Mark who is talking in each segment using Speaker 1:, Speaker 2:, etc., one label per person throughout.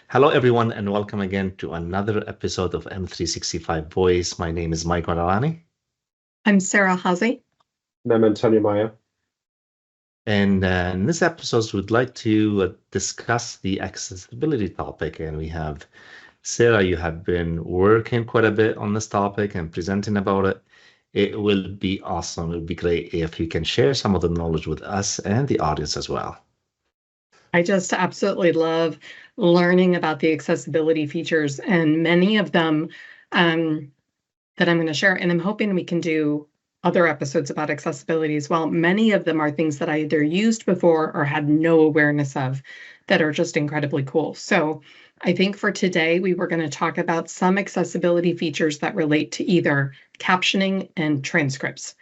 Speaker 1: Hello, everyone, and welcome again to another episode of M365 Voice. My name is Mike Maralani.
Speaker 2: I'm Sarah Hazy.
Speaker 3: And I'm Antonio Maya.
Speaker 1: And in this episode, we'd like to discuss the accessibility topic. And we have Sarah, you have been working quite a bit on this topic and presenting about it. It will be awesome. It would be great if you can share some of the knowledge with us and the audience as well.
Speaker 2: I just absolutely love learning about the accessibility features, and many of them that I'm going to share, and I'm hoping we can do other episodes about accessibility as well. Many of them are things that I either used before or had no awareness of that are just incredibly cool. So I think for today, we were going to talk about some accessibility features that relate to either captioning and transcripts,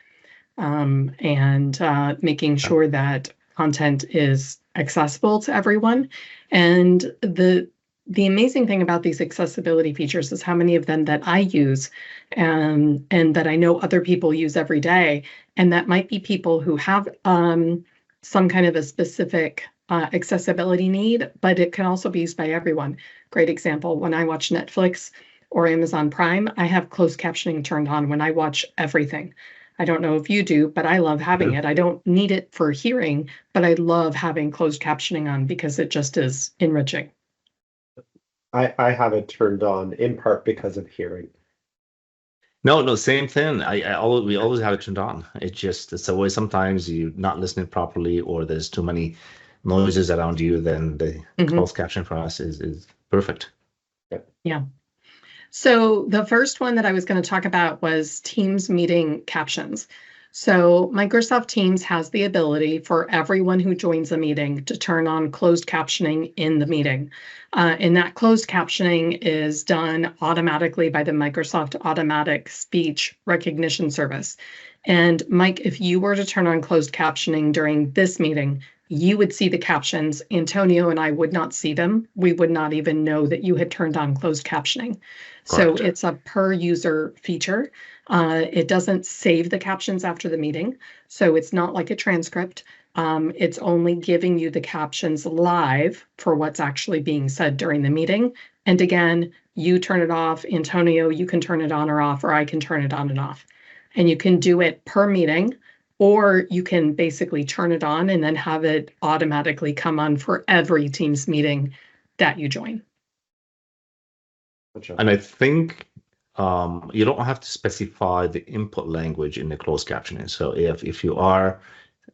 Speaker 2: and making sure that content is accessible to everyone. And the amazing thing about these accessibility features is how many of them that I use and that I know other people use every day. And that might be people who have some kind of a specific accessibility need, but it can also be used by everyone. Great example, when I watch Netflix or Amazon Prime, I have closed captioning turned on when I watch everything. I don't know if you do, but I love having it. I don't need it for hearing, but I love having closed captioning on because it just is enriching.
Speaker 3: I have it turned on in part because of hearing.
Speaker 1: No, same thing. We always have it turned on. It's a way sometimes you're not listening properly or there's too many noises around you, then the closed caption for us is perfect.
Speaker 2: Yeah. So the first one that I was going to talk about was Teams meeting captions. So Microsoft Teams has the ability for everyone who joins a meeting to turn on closed captioning in the meeting. And that closed captioning is done automatically by the Microsoft Automatic Speech Recognition Service. And Mike, if you were to turn on closed captioning during this meeting, you would see the captions. Antonio and I would not see them. We would not even know that you had turned on closed captioning.
Speaker 1: Correct.
Speaker 2: So it's a per user feature. It doesn't save the captions after the meeting. So it's not like a transcript. It's only giving you the captions live for what's actually being said during the meeting. And again, you turn it off. Antonio, you can turn it on or off, or I can turn it on and off. And you can do it per meeting, or you can basically turn it on and then have it automatically come on for every Teams meeting that you join.
Speaker 1: And I think you don't have to specify the input language in the closed captioning. So if you are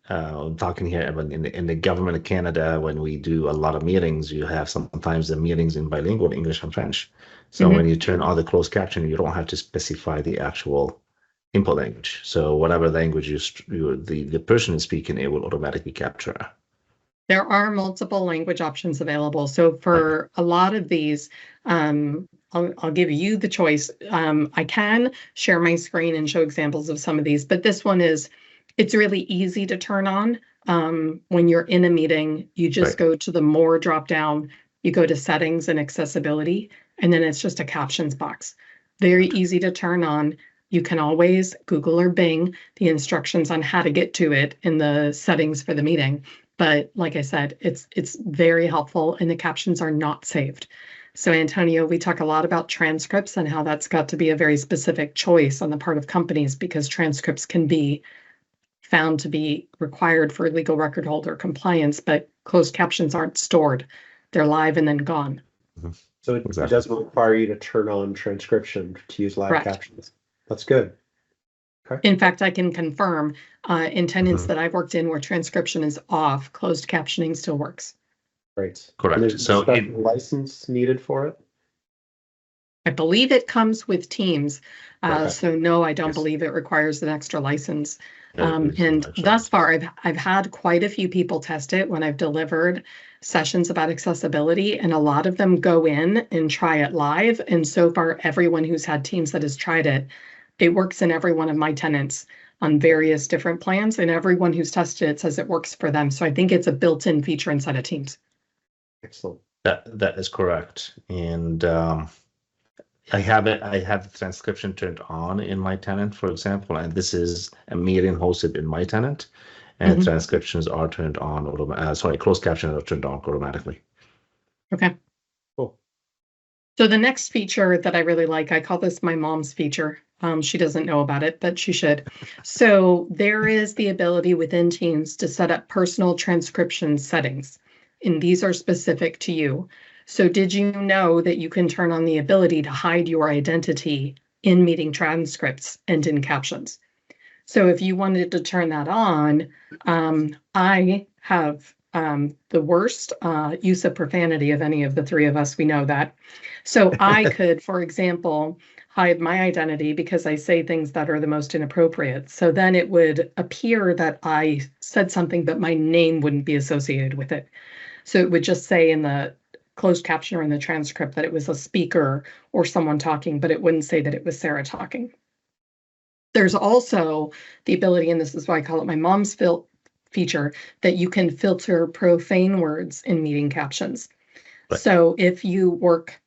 Speaker 1: talking here about in the government of Canada, when we do a lot of meetings, you have sometimes the meetings in bilingual English and French. So when you turn on the closed captioning, you don't have to specify the actual input language. So whatever language the person is speaking, it will automatically capture.
Speaker 2: There are multiple language options available. So for a lot of these, I'll give you the choice. I can share my screen and show examples of some of these, but this one it's really easy to turn on. When you're in a meeting, you just go to the More drop down, you go to Settings and Accessibility, and then it's just a captions box. Very easy to turn on. You can always Google or Bing the instructions on how to get to it in the settings for the meeting. But like I said, it's very helpful, and the captions are not saved. So Antonio, we talk a lot about transcripts and how that's got to be a very specific choice on the part of companies, because transcripts can be found to be required for legal record holder compliance, but closed captions aren't stored. They're live and then gone.
Speaker 3: So it doesn't require you to turn on transcription to use live captions. That's good. Okay.
Speaker 2: In fact, I can confirm in tenants that I've worked in where transcription is off, closed captioning still works.
Speaker 3: Right.
Speaker 1: Correct.
Speaker 3: And there's a special license needed for it?
Speaker 2: I believe it comes with Teams. So no, I don't believe it requires an extra license. And thus far, I've had quite a few people test it when I've delivered sessions about accessibility, and a lot of them go in and try it live. And so far, everyone who's had Teams that has tried it, it works in every one of my tenants on various different plans, and everyone who's tested it says it works for them. So I think it's a built-in feature inside of Teams.
Speaker 3: Excellent.
Speaker 1: That is correct. And I have the transcription turned on in my tenant, for example, and this is a meeting hosted in my tenant, and transcriptions are turned on, closed captions are turned on automatically.
Speaker 2: Okay.
Speaker 3: Cool.
Speaker 2: So the next feature that I really like, I call this my mom's feature. She doesn't know about it, but she should. So there is the ability within Teams to set up personal transcription settings, and these are specific to you. So did you know that you can turn on the ability to hide your identity in meeting transcripts and in captions? So if you wanted to turn that on, I have the worst use of profanity of any of the three of us. We know that. So I could, for example, hide my identity because I say things that are the most inappropriate. So then it would appear that I said something, but my name wouldn't be associated with it. So it would just say in the closed caption or in the transcript that it was a speaker or someone talking, but it wouldn't say that it was Sarah talking. There's also the ability, and this is why I call it my mom's feature, that you can filter profane words in meeting captions.
Speaker 1: Right.
Speaker 2: So if you work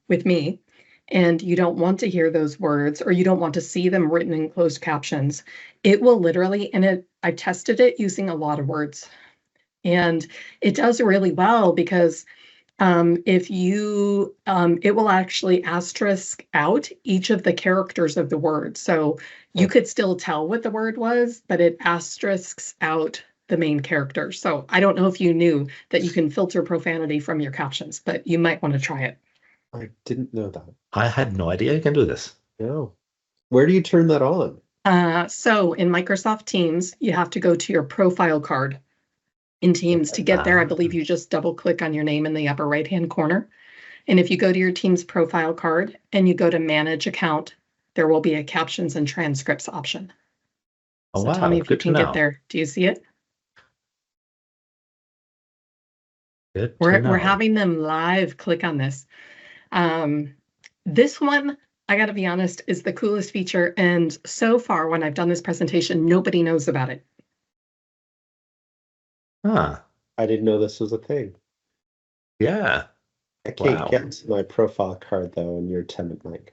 Speaker 2: with me and you don't want to hear those words or you don't want to see them written in closed captions, it will literally, and I tested it using a lot of words. And it does really well because if you, it will actually asterisk out each of the characters of the word. So you could still tell what the word was, but it asterisks out the main character. So I don't know if you knew that you can filter profanity from your captions, but you might want to try it.
Speaker 3: I didn't know that.
Speaker 1: I had no idea you can do this.
Speaker 3: No. Where do you turn that on?
Speaker 2: So in Microsoft Teams, you have to go to your profile card. In Teams, to get there, I believe you just double click on your name in the upper right-hand corner. And if you go to your Teams profile card and you go to manage account, there will be a captions and transcripts option.
Speaker 1: Oh,
Speaker 2: So
Speaker 1: wow.
Speaker 2: tell me if you can get there. Do you see it?
Speaker 1: Good
Speaker 2: We're having them live click on this. This one, I got to be honest, is the coolest feature. And so far, when I've done this presentation, nobody knows about it.
Speaker 1: Huh.
Speaker 3: I didn't know this was a thing.
Speaker 1: Yeah.
Speaker 3: I can't get to my profile card though in your tenant link.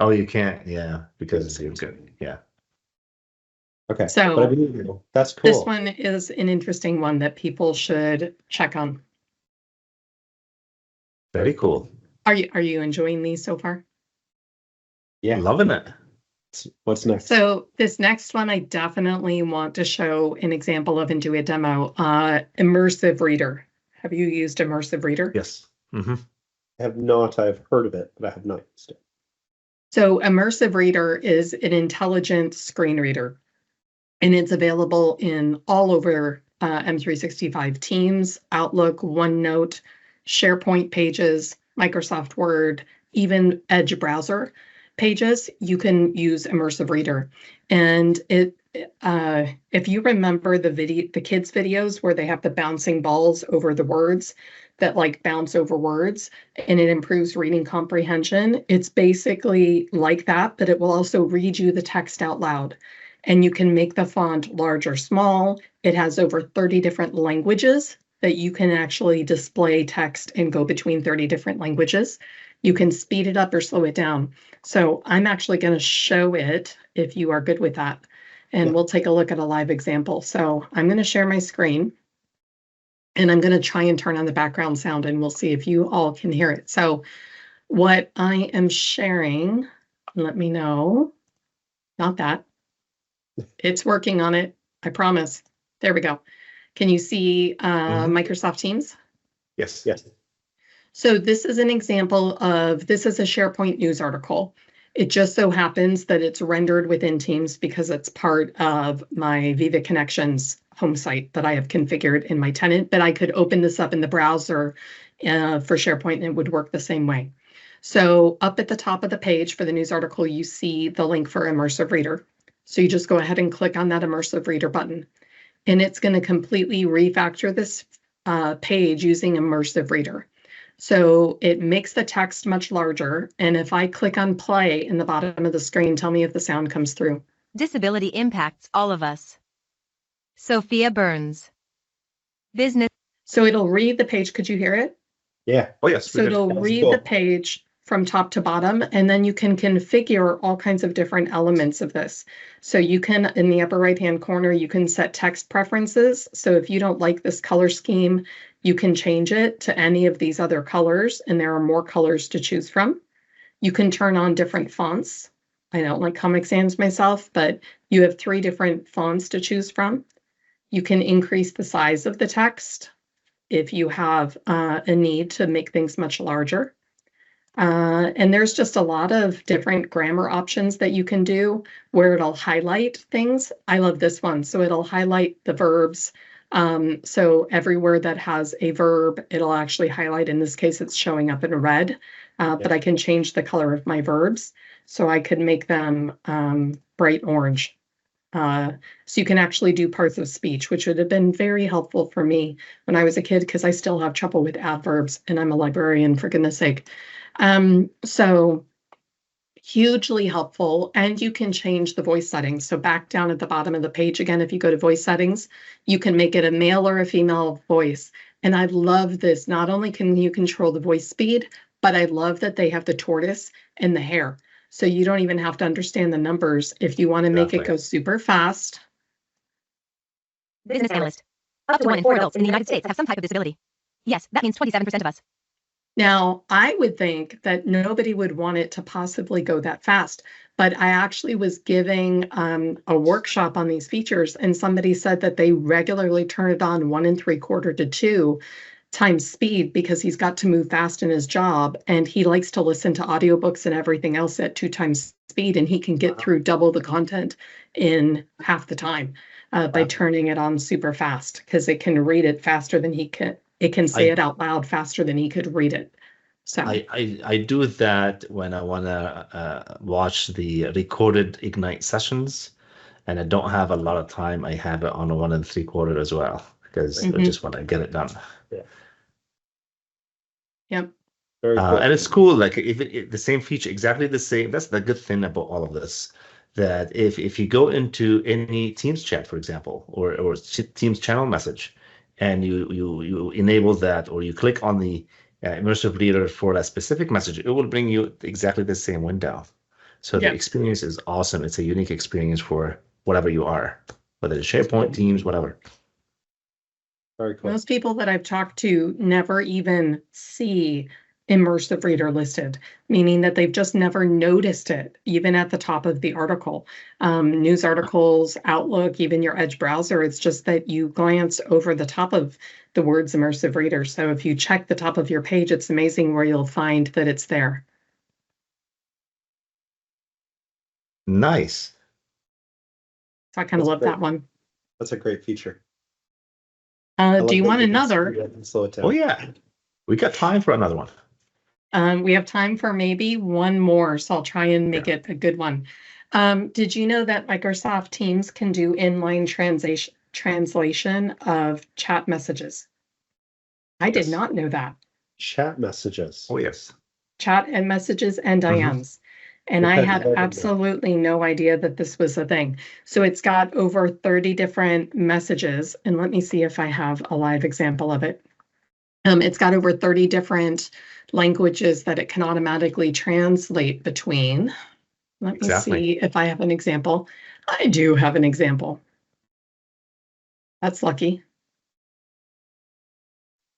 Speaker 1: Oh, you can't. Yeah, because you're good. Yeah.
Speaker 3: Okay.
Speaker 2: So
Speaker 3: but I mean, that's cool.
Speaker 2: This one is an interesting one that people should check on.
Speaker 1: Very cool.
Speaker 2: Are you enjoying these so far?
Speaker 3: Yeah.
Speaker 1: Loving it.
Speaker 3: What's next?
Speaker 2: So this next one, I definitely want to show an example of and do a demo. Immersive Reader. Have you used Immersive Reader?
Speaker 1: Yes. Mm-hmm.
Speaker 3: I have not. I've heard of it, but I have not used it.
Speaker 2: So Immersive Reader is an intelligent screen reader, and it's available in all over M365 Teams, Outlook, OneNote, SharePoint pages, Microsoft Word, even Edge browser pages. You can use Immersive Reader, and if you remember the kids videos where they have the bouncing balls over the words that like bounce over words and it improves reading comprehension, it's basically like that, but it will also read you the text out loud. And you can make the font large or small. It has over 30 different languages that you can actually display text and go between 30 different languages. You can speed it up or slow it down. So I'm actually going to show it if you are good with that. And we'll take a look at a live example. So I'm going to share my screen. And I'm going to try and turn on the background sound and we'll see if you all can hear it. So what I am sharing, let me know. Not that. It's working on it. I promise. There we go. Can you see Microsoft Teams?
Speaker 1: Yes.
Speaker 3: Yes.
Speaker 2: So this is an example of, this is a SharePoint news article. It just so happens that it's rendered within Teams because it's part of my Viva Connections home site that I have configured in my tenant, but I could open this up in the browser for SharePoint and it would work the same way. So up at the top of the page for the news article, you see the link for Immersive Reader. So you just go ahead and click on that Immersive Reader button, and it's going to completely refactor this page using Immersive Reader. So it makes the text much larger. And if I click on play in the bottom of the screen, tell me if the sound comes through.
Speaker 4: Disability impacts all of us. Sophia Burns. Business.
Speaker 2: So it'll read the page. Could you hear it?
Speaker 3: Yeah.
Speaker 1: Oh, yes.
Speaker 2: So it'll read the page from top to bottom, and then you can configure all kinds of different elements of this. So you can, in the upper right-hand corner, you can set text preferences. So if you don't like this color scheme, you can change it to any of these other colors, and there are more colors to choose from. You can turn on different fonts. I don't like Comic Sans myself, but you have 3 different fonts to choose from. You can increase the size of the text if you have a need to make things much larger. And there's just a lot of different grammar options that you can do where it'll highlight things. I love this one. So it'll highlight the verbs. So everywhere that has a verb, it'll actually highlight. In this case, it's showing up in red, but I can change the color of my verbs. So I could make them bright orange. So you can actually do parts of speech, which would have been very helpful for me when I was a kid, because I still have trouble with adverbs and I'm a librarian, for goodness sake. So hugely helpful, and you can change the voice settings. So back down at the bottom of the page again, if you go to voice settings, you can make it a male or a female voice. And I love this. Not only can you control the voice speed, but I love that they have the tortoise and the hare. So you don't even have to understand the numbers if you want to make it go super fast.
Speaker 4: Business analyst. Up to 1 in 4 adults in the United States have some type of disability. Yes, that means 27% of us.
Speaker 2: Now, I would think that nobody would want it to possibly go that fast, but I actually was giving a workshop on these features, and somebody said that they regularly turn it on 1 3/4 to 2 times speed because he's got to move fast in his job, and he likes to listen to audiobooks and everything else at 2 times speed, and he can get through double the content in half the time by turning it on super fast, because it can read it faster than he can. It can say it out loud faster than he could read it. So
Speaker 1: I do that when I want to watch the recorded Ignite sessions, and I don't have a lot of time. I have it on a 1 3/4 as well, because I just want to get it done.
Speaker 3: Yeah.
Speaker 2: Yep.
Speaker 3: Very cool.
Speaker 1: And it's cool, like if the same feature, exactly the same. That's the good thing about all of this. That if you go into any Teams chat, for example, or Teams channel message, and you enable that, or you click on the Immersive Reader for that specific message, it will bring you exactly the same window. So the experience is awesome. It's a unique experience for whatever you are, whether it's SharePoint, Teams, whatever.
Speaker 3: Very cool.
Speaker 2: Most people that I've talked to never even see Immersive Reader listed, meaning that they've just never noticed it, even at the top of the article. News articles, Outlook, even your Edge browser, it's just that you glance over the top of the words Immersive Reader. So if you check the top of your page, it's amazing where you'll find that it's there.
Speaker 1: Nice.
Speaker 2: So I kind of love that one.
Speaker 3: That's a great feature.
Speaker 2: Do you want another?
Speaker 3: Slow it down.
Speaker 1: Oh yeah, we got time for another one.
Speaker 2: We have time for maybe one more, so I'll try and make it a good one. Did you know that Microsoft Teams can do inline translation of chat messages? I did not know that.
Speaker 3: Chat messages.
Speaker 1: Oh yes.
Speaker 2: Chat and messages and IMs. And I had absolutely no idea that this was a thing. So it's got over 30 different messages. And let me see if I have a live example of it. It's got over 30 different languages that it can automatically translate between. Let me see if I have an example. I do have an example. That's lucky.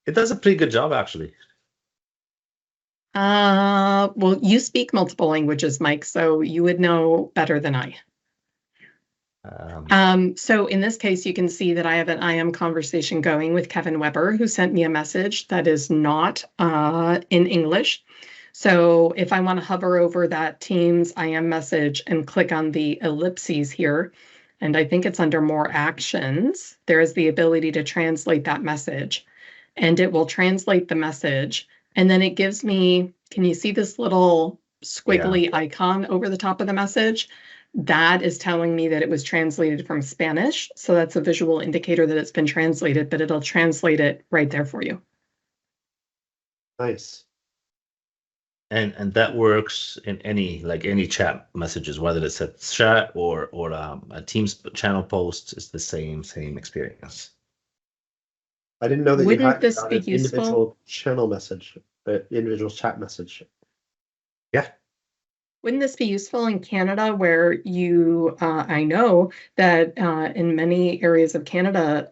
Speaker 1: It does a pretty good job, actually.
Speaker 2: Well, you speak multiple languages, Mike, so you would know better than I. So in this case, you can see that I have an IM conversation going with Kevin Weber, who sent me a message that is not in English. So if I want to hover over that Teams IM message and click on the ellipses here, and I think it's under more actions, there is the ability to translate that message, and it will translate the message. And then it gives me, can you see this little squiggly icon over the top of the message? That is telling me that it was translated from Spanish. So that's a visual indicator that it's been translated, but it'll translate it right there for you.
Speaker 3: Nice.
Speaker 1: And that works in any chat messages, whether it's a chat or a Teams channel post, it's the same experience.
Speaker 3: I didn't know that
Speaker 2: Wouldn't
Speaker 3: you had
Speaker 2: this be
Speaker 3: an
Speaker 2: useful?
Speaker 3: individual channel message, individual chat message.
Speaker 1: Yeah.
Speaker 2: Wouldn't this be useful in Canada where you, I know that in many areas of Canada,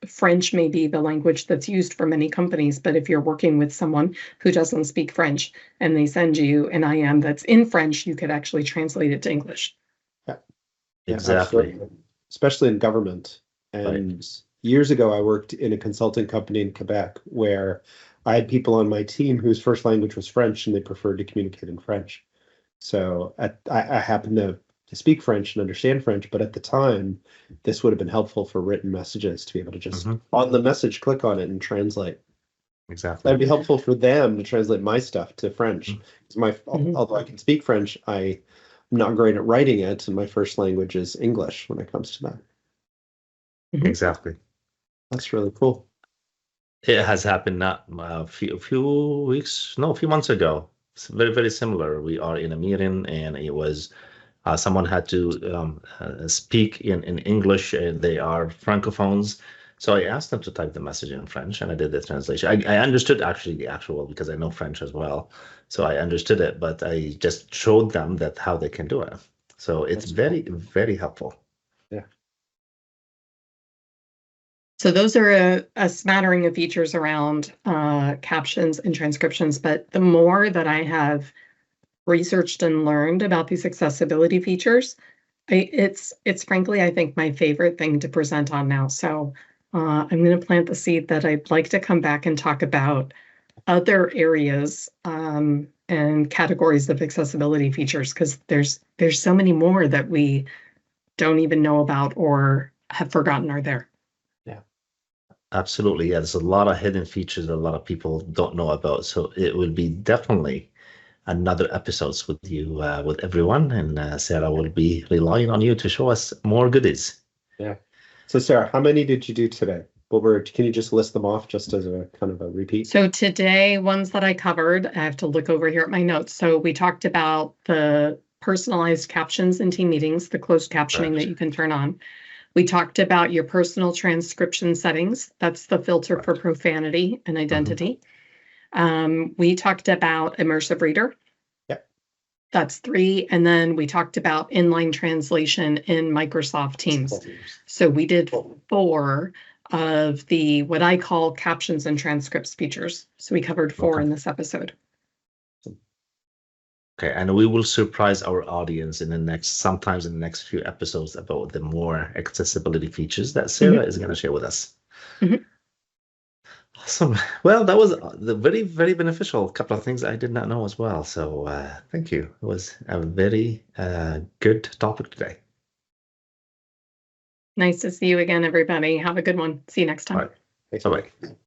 Speaker 2: French may be the language that's used for many companies, but if you're working with someone who doesn't speak French and they send you an IM that's in French, you could actually translate it to English.
Speaker 3: Yeah,
Speaker 1: Exactly.
Speaker 3: absolutely. Especially in government. And years ago, I worked in a consulting company in Quebec where I had people on my team whose first language was French and they preferred to communicate in French. So I happen to speak French and understand French, but at the time, this would have been helpful for written messages to be able to just on the message, click on it and translate.
Speaker 1: Exactly.
Speaker 3: That'd be helpful for them to translate my stuff to French. Although I can speak French, I'm not great at writing it, and my first language is English when it comes to that.
Speaker 1: Exactly.
Speaker 3: That's really cool.
Speaker 1: It has happened not a few months ago. It's very, very similar. We are in a meeting and it was someone had to speak in English and they are francophones. So I asked them to type the message in French and I did the translation. I understood actually the actual because I know French as well. So I understood it, but I just showed them that how they can do it. So it's very, very helpful.
Speaker 3: Yeah.
Speaker 2: So those are a smattering of features around captions and transcriptions, but the more that I have researched and learned about these accessibility features, it's frankly, I think, my favorite thing to present on now. So I'm going to plant the seed that I'd like to come back and talk about other areas and categories of accessibility features, because there's so many more that we don't even know about or have forgotten are there.
Speaker 1: Absolutely. Yeah, there's a lot of hidden features that a lot of people don't know about. So it will be definitely another episodes with you, with everyone. And Sarah will be relying on you to show us more goodies.
Speaker 3: Yeah. So Sarah, how many did you do today? Can you just list them off just as a kind of a repeat?
Speaker 2: So today, ones that I covered, I have to look over here at my notes. So we talked about the personalized captions in team meetings, the closed captioning that you can turn on. We talked about your personal transcription settings. That's the filter for profanity and identity. We talked about Immersive Reader.
Speaker 3: Yep.
Speaker 2: That's 3. And then we talked about inline translation in Microsoft Teams. So we did 4 of the what I call captions and transcripts features. So we covered 4 in this episode.
Speaker 1: Okay, and we will surprise our audience sometimes in the next few episodes about the more accessibility features that Sarah is going to share with us. Awesome. Well, that was the very, very beneficial couple of things I did not know as well. So thank you. It was a very good topic today.
Speaker 2: Nice to see you again, everybody. Have a good one. See you next time.
Speaker 1: All right. Bye-bye.